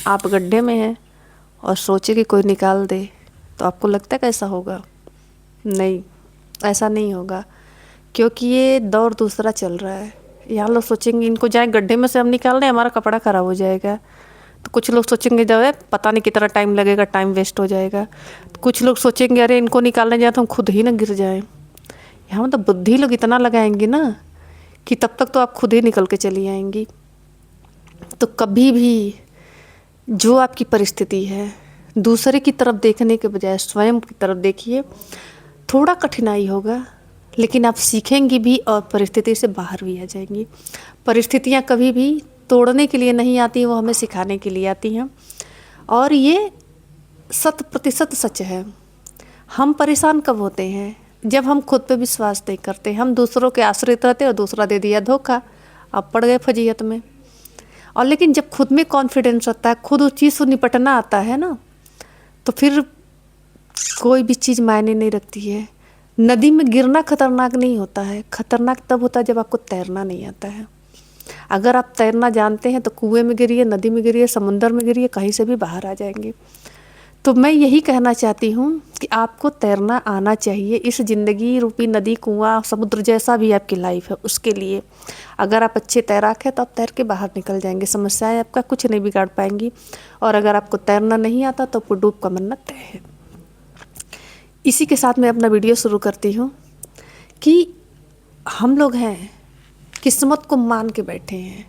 आप गड्ढे में हैं और सोचे कि कोई निकाल दे, तो आपको लगता है कैसा होगा? नहीं, ऐसा नहीं होगा, क्योंकि ये दौर दूसरा चल रहा है। यहाँ लोग सोचेंगे इनको जाए गड्ढे में से हम निकाल दें, हमारा कपड़ा ख़राब हो जाएगा। तो कुछ लोग सोचेंगे जो है पता नहीं कितना टाइम लगेगा, टाइम वेस्ट हो जाएगा। तो कुछ लोग सोचेंगे अरे इनको निकालने जाए तो हम खुद ही ना गिर जाएं। यहाँ मतलब बुद्धि लोग इतना लगाएंगे ना कि तब तक तो आप खुद ही निकल के चली आएंगी। तो कभी भी जो आपकी परिस्थिति है, दूसरे की तरफ देखने के बजाय स्वयं की तरफ देखिए। थोड़ा कठिनाई होगा, लेकिन आप सीखेंगी भी और परिस्थिति से बाहर भी आ जाएंगी। परिस्थितियाँ कभी भी तोड़ने के लिए नहीं आती, वो हमें सिखाने के लिए आती हैं। और ये 100% सच है। हम परेशान कब होते हैं? जब हम खुद पे विश्वास नहीं करते, हम दूसरों के आश्रित रहते और दूसरा दे दिया धोखा, अब पड़ गए फजीयत में। और लेकिन जब खुद में कॉन्फिडेंस रहता है, खुद उस चीज़ से निपटना आता है ना, तो फिर कोई भी चीज़ मायने नहीं रखती है। नदी में गिरना खतरनाक नहीं होता है, खतरनाक तब होता है जब आपको तैरना नहीं आता है। अगर आप तैरना जानते हैं तो कुएं में गिरिए, नदी में गिरिए, समुंदर में गिरिए, कहीं से भी बाहर आ जाएंगे। तो मैं यही कहना चाहती हूँ कि आपको तैरना आना चाहिए। इस ज़िंदगी रूपी नदी, कुआं, समुद्र जैसा भी आपकी लाइफ है, उसके लिए अगर आप अच्छे तैराक हैं तो आप तैर के बाहर निकल जाएंगे। समस्याएं आपका कुछ नहीं बिगाड़ पाएंगी। और अगर आपको तैरना नहीं आता तो आपको डूब का मरना तय है। इसी के साथ मैं अपना वीडियो शुरू करती हूँ कि हम लोग हैं किस्मत को मान के बैठे हैं।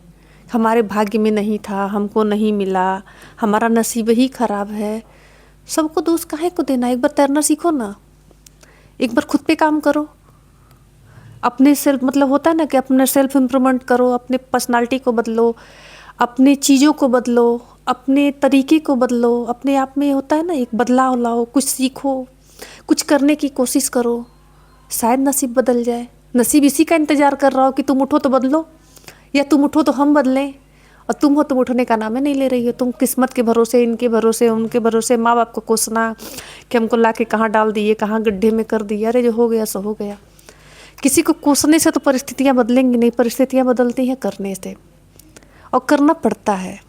हमारे भाग्य में नहीं था, हमको नहीं मिला, हमारा नसीब ही खराब है। सबको दोष काहे को देना? एक बार तैरना सीखो ना, एक बार खुद पे काम करो। अपने सेल्फ मतलब होता है ना कि अपने सेल्फ इम्प्रूवमेंट करो, अपने पर्सनालिटी को बदलो, अपने चीज़ों को बदलो, अपने तरीके को बदलो। अपने आप में होता है ना एक बदलाव लाओ, कुछ सीखो, कुछ करने की कोशिश करो, शायद नसीब बदल जाए। नसीब इसी का इंतज़ार कर रहा हो कि तुम उठो तो बदलो, या तुम उठो तो हम बदलें। और तुम हो तुम उठने का नाम ही नहीं ले रही हो। तुम किस्मत के भरोसे, इनके भरोसे, उनके भरोसे, माँ बाप को कोसना कि हमको ला के कहाँ डाल दिए, कहाँ गड्ढे में कर दिया। अरे जो हो गया सो हो गया। किसी को कोसने से तो परिस्थितियाँ बदलेंगी नहीं, परिस्थितियाँ बदलती हैं करने से, और करना पड़ता है।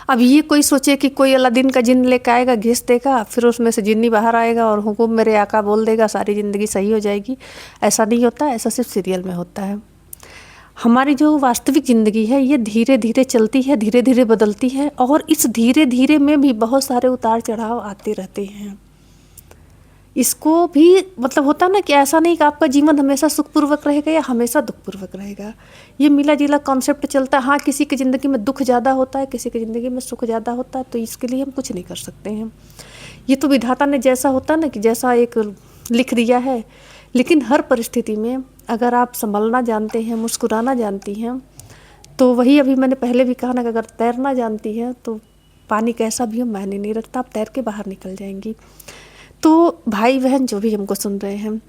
अब ये कोई सोचे कि कोई अलादीन का जिन्न लेकर आएगा, घिस देगा, फिर उसमें से जिन्नी बाहर आएगा और हुकुम मेरे आका बोल देगा, सारी ज़िंदगी सही हो जाएगी। ऐसा नहीं होता, ऐसा सिर्फ सीरियल में होता है। हमारी जो वास्तविक ज़िंदगी है ये धीरे धीरे चलती है, धीरे धीरे बदलती है, और इस धीरे धीरे में भी बहुत सारे उतार चढ़ाव आते रहते हैं। इसको भी मतलब होता ना कि ऐसा नहीं कि आपका जीवन हमेशा सुखपूर्वक रहेगा या हमेशा दुखपूर्वक रहेगा। ये मिला जुला कॉन्सेप्ट चलता है। हाँ, किसी की ज़िंदगी में दुख ज़्यादा होता है, किसी की ज़िंदगी में सुख ज़्यादा होता है, तो इसके लिए हम कुछ नहीं कर सकते हैं। ये तो विधाता ने जैसा होता ना कि जैसा एक लिख दिया है। लेकिन हर परिस्थिति में अगर आप संभलना जानते हैं, मुस्कुराना जानती हैं, तो वही अभी मैंने पहले भी कहा ना कि अगर तैरना जानती हैं तो पानी कैसा भी हो मायने नहीं रखता, आप तैर के बाहर निकल जाएंगी। तो भाई बहन जो भी हमको सुन रहे हैं,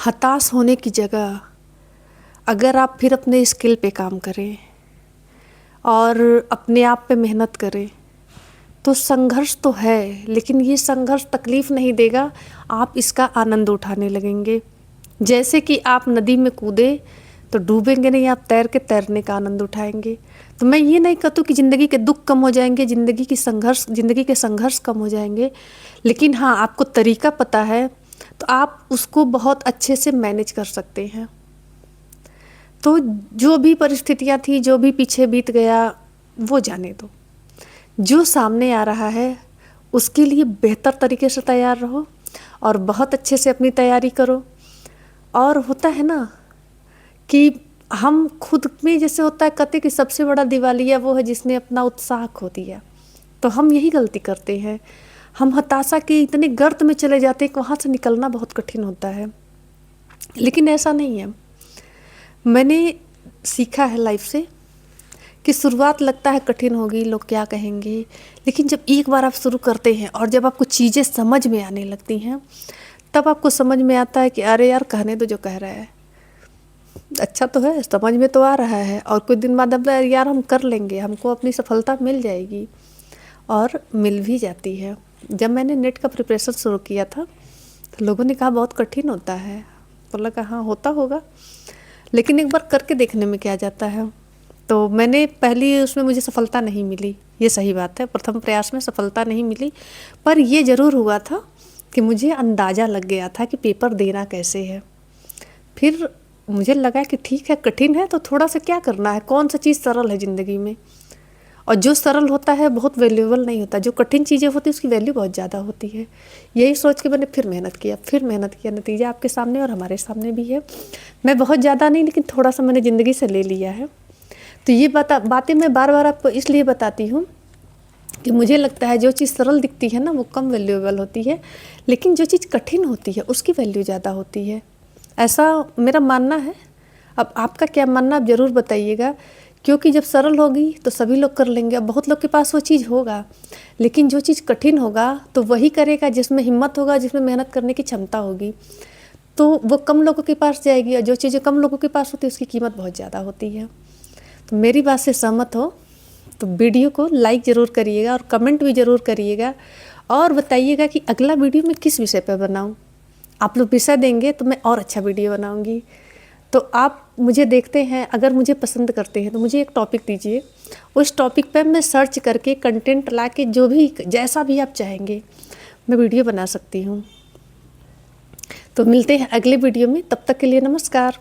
हताश होने की जगह अगर आप फिर अपने स्किल पे काम करें और अपने आप पे मेहनत करें, तो संघर्ष तो है, लेकिन ये संघर्ष तकलीफ़ नहीं देगा, आप इसका आनंद उठाने लगेंगे। जैसे कि आप नदी में कूदे तो डूबेंगे नहीं, आप तैर के तैरने का आनंद उठाएंगे। तो मैं ये नहीं कहती कि ज़िंदगी के दुख कम हो जाएंगे, ज़िंदगी के संघर्ष कम हो जाएंगे, लेकिन हाँ आपको तरीका पता है तो आप उसको बहुत अच्छे से मैनेज कर सकते हैं। तो जो भी परिस्थितियाँ थी, जो भी पीछे बीत गया वो जाने दो। जो सामने आ रहा है उसके लिए बेहतर तरीके से तैयार रहो और बहुत अच्छे से अपनी तैयारी करो। और होता है ना कि हम खुद में जैसे होता है, कहते कि सबसे बड़ा दिवालिया वो है जिसने अपना उत्साह खो दिया। तो हम यही गलती करते हैं, हम हताशा के इतने गर्त में चले जाते हैं कि वहाँ से निकलना बहुत कठिन होता है। लेकिन ऐसा नहीं है। मैंने सीखा है लाइफ से कि शुरुआत लगता है कठिन होगी, लोग क्या कहेंगे, लेकिन जब एक बार आप शुरू करते हैं और जब आपको चीज़ें समझ में आने लगती हैं, तब आपको समझ में आता है कि अरे यार कहने तो जो कह रहा है अच्छा तो है, समझ में तो आ रहा है। और कुछ दिन बाद अब यार हम कर लेंगे, हमको अपनी सफलता मिल जाएगी, और मिल भी जाती है। जब मैंने नेट का प्रिपरेशन शुरू किया था तो लोगों ने कहा बहुत कठिन होता है, बोला कहा हाँ होता होगा, लेकिन एक बार करके देखने में क्या जाता है। तो मैंने पहली उसमें मुझे सफलता नहीं मिली, ये सही बात है, प्रथम प्रयास में सफलता नहीं मिली, पर ये ज़रूर हुआ था कि मुझे अंदाज़ा लग गया था कि पेपर देना कैसे है। फिर मुझे लगा कि ठीक है, कठिन है तो थोड़ा सा क्या करना है, कौन सा चीज़ सरल है ज़िंदगी में, और जो सरल होता है बहुत वैल्यूएबल नहीं होता, जो कठिन चीज़ें होती है उसकी वैल्यू बहुत ज़्यादा होती है। यही सोच के मैंने फिर मेहनत किया, नतीजा आपके सामने और हमारे सामने भी है। मैं बहुत ज़्यादा नहीं, लेकिन थोड़ा सा मैंने ज़िंदगी से ले लिया है। तो ये बातें मैं बार बार आपको इसलिए बताती हूँ कि मुझे लगता है जो चीज़ सरल दिखती है ना वो कम वैल्यूएबल होती है, लेकिन जो चीज़ कठिन होती है उसकी वैल्यू ज़्यादा होती है, ऐसा मेरा मानना है। अब आपका क्या मानना आप ज़रूर बताइएगा, क्योंकि जब सरल होगी तो सभी लोग कर लेंगे। अब बहुत लोग के पास वो चीज़ होगा, लेकिन जो चीज़ कठिन होगा तो वही करेगा जिसमें हिम्मत होगा, जिसमें मेहनत करने की क्षमता होगी, तो वो कम लोगों के पास जाएगी, और जो चीज़ें कम लोगों के पास होती है उसकी कीमत बहुत ज़्यादा होती है। तो मेरी बात से सहमत हो तो वीडियो को लाइक ज़रूर करिएगा और कमेंट भी ज़रूर करिएगा, और बताइएगा कि अगला वीडियो मैं किस विषय पर बनाऊँ। आप लोग विषय देंगे तो मैं और अच्छा वीडियो बनाऊँगी। तो आप मुझे देखते हैं, अगर मुझे पसंद करते हैं तो मुझे एक टॉपिक दीजिए, उस टॉपिक पे मैं सर्च करके कंटेंट ला के जो भी जैसा भी आप चाहेंगे मैं वीडियो बना सकती हूँ। तो मिलते हैं अगले वीडियो में, तब तक के लिए नमस्कार।